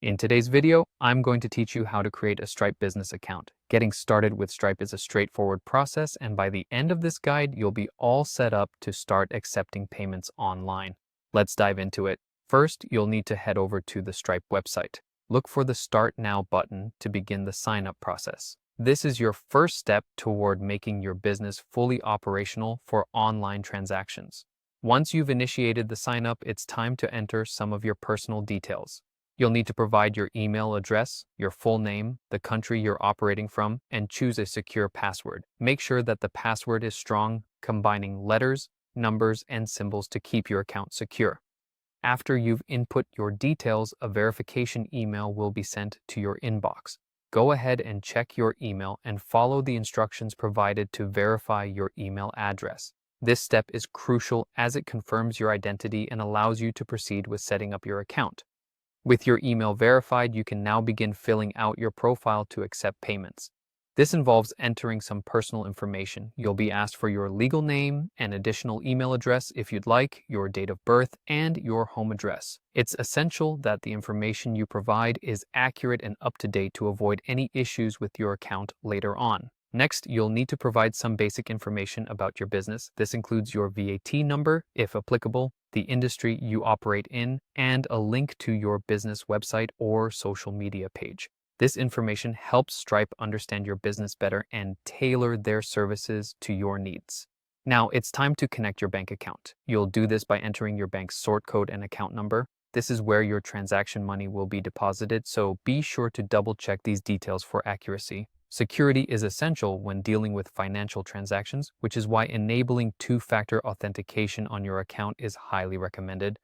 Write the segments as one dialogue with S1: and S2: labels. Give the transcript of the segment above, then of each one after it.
S1: In today's video, I'm going to teach you how to create a Stripe business account. Getting started with Stripe is a straightforward process, and by the end of this guide, you'll be all set up to start accepting payments online. Let's dive into it. First, you'll need to head over to the Stripe website. Look for the Start Now button to begin the sign-up process. This is your first step toward making your business fully operational for online transactions. Once you've initiated the sign-up, it's time to enter some of your personal details. You'll need to provide your email address, your full name, the country you're operating from, and choose a secure password. Make sure that the password is strong, combining letters, numbers, and symbols to keep your account secure. After you've input your details, a verification email will be sent to your inbox. Go ahead and check your email and follow the instructions provided to verify your email address. This step is crucial as it confirms your identity and allows you to proceed with setting up your account. With your email verified, you can now begin filling out your profile to accept payments. This involves entering some personal information. You'll be asked for your legal name, an additional email address if you'd like, your date of birth, and your home address. It's essential that the information you provide is accurate and up to date to avoid any issues with your account later on. Next, you'll need to provide some basic information about your business. This includes your VAT number, if applicable, the industry you operate in, and a link to your business website or social media page. This information helps Stripe understand your business better and tailor their services to your needs. Now, it's time to connect your bank account. You'll do this by entering your bank's sort code and account number. This is where your transaction money will be deposited, so be sure to double-check these details for accuracy. Security is essential when dealing with financial transactions, which is why enabling two-factor authentication on your account is highly recommended.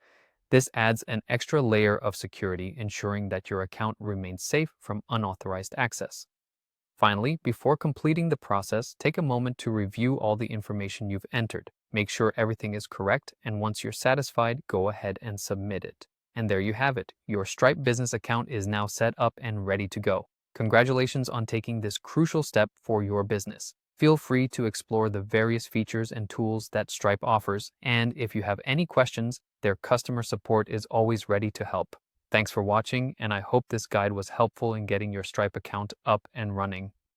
S1: This adds an extra layer of security, ensuring that your account remains safe from unauthorized access. Finally, before completing the process, take a moment to review all the information you've entered. Make sure everything is correct, and once you're satisfied, go ahead and submit it. And there you have it. Your Stripe business account is now set up and ready to go. Congratulations on taking this crucial step for your business. Feel free to explore the various features and tools that Stripe offers, and if you have any questions, their customer support is always ready to help. Thanks for watching, and I hope this guide was helpful in getting your Stripe account up and running.